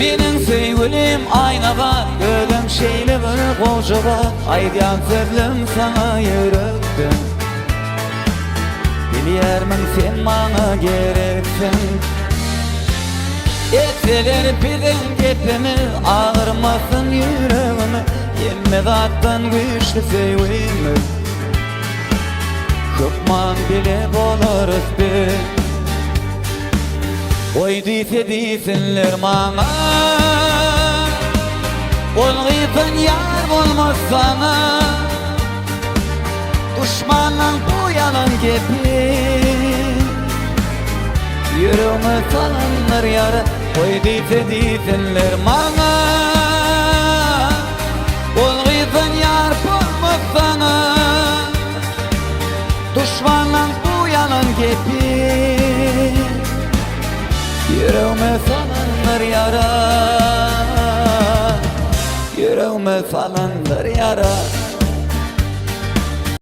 Menin sevgilim ayna var, gözüm şeyli bir koca var. Aydan sözlüm sana yürekten. Biliyermin sen bana gereksin. Etseler bizim gepimi, ağırmasın yüreğimi. Yemme zattan güçlü sevgimi. Köpman bile bolarız biz. Oy diyse desinler bana, olgıysın yar olmaz sana. Düşmanın bu yalan gepi, yüreğime salınır yara. Oy diyse desinler bana, olgıysın yar olmaz sana. Düşmanın bu yalan gepi, yüreğime salınır yara, yüreğime salınır yara.